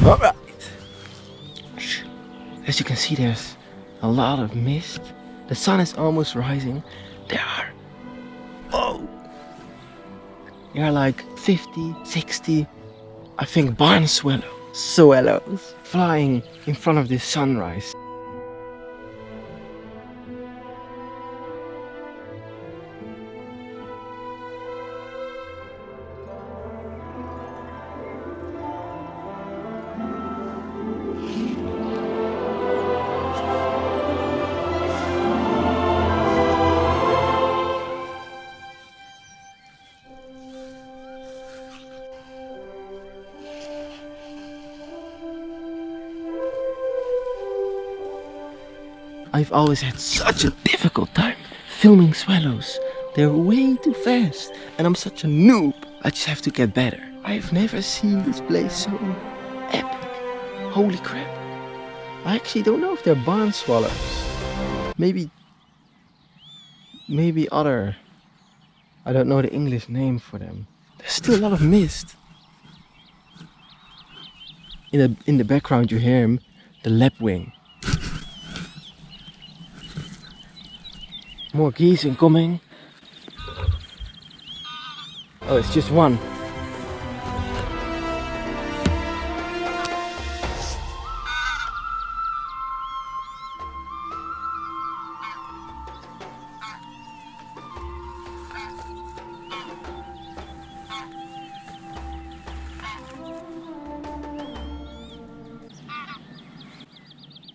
Alright. As you can see, there's a lot of mist. The sun is almost rising. Oh, there are like 50, 60, I think, barn swallows flying in front of this sunrise. I've always had such a difficult time filming swallows. They're way too fast and I'm such a noob. I just have to get better. I've never seen this place so epic. Holy crap. I actually don't know if they're barn swallows. Maybe other. I don't know the English name for them. There's still a lot of mist. In the background you hear him, the lapwing. More geese incoming. Oh, it's just one.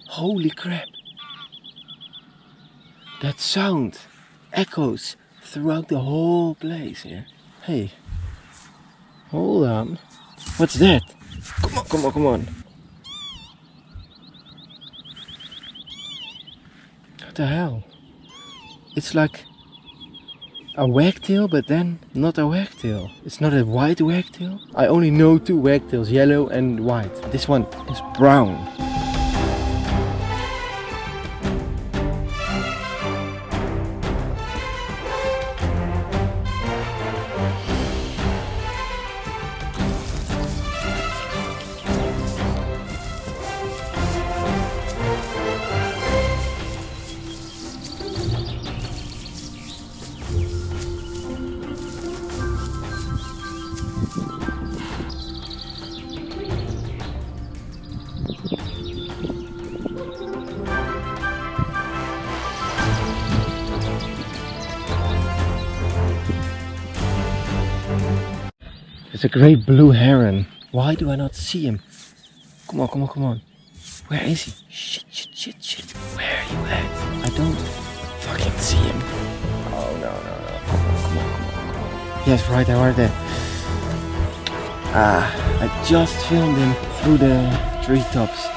Holy crap. That sound echoes throughout the whole place here. Hey, hold on. What's that? Come on, come on, come on. What the hell? It's like a wagtail, but then not a wagtail. It's not a white wagtail. I only know two wagtails, yellow and white. This one is brown. It's a great blue heron. Why do I not see him? Come on, come on, come on. Where is he? Shit, shit, shit, shit. Where are you at? I don't fucking see him. Oh, no, no, no. Come on, come on, come on, come on. Yes, right there, right there. I just filmed him through the treetops.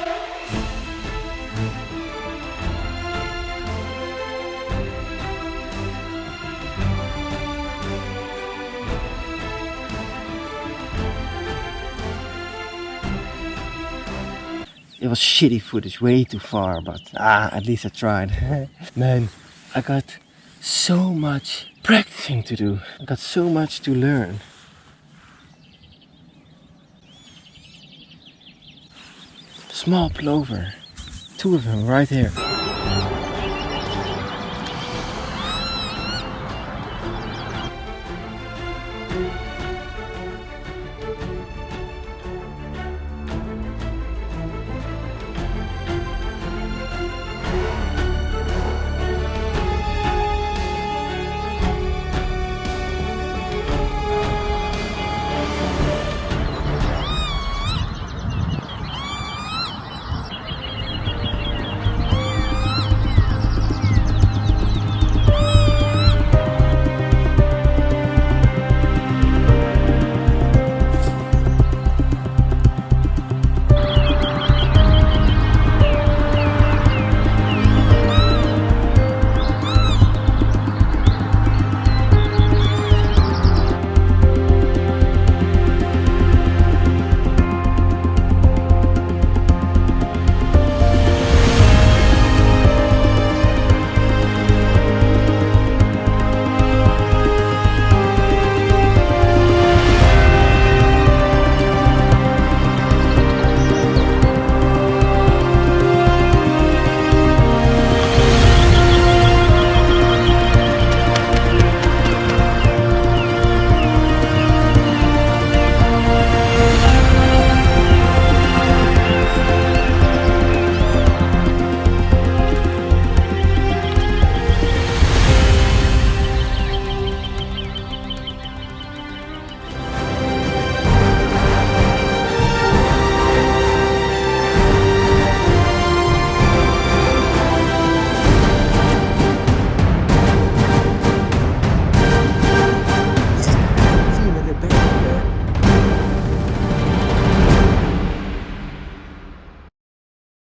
It was shitty footage, way too far, but at least I tried. Man, I got so much practicing to do. I got so much to learn. Small plover. Two of them right here.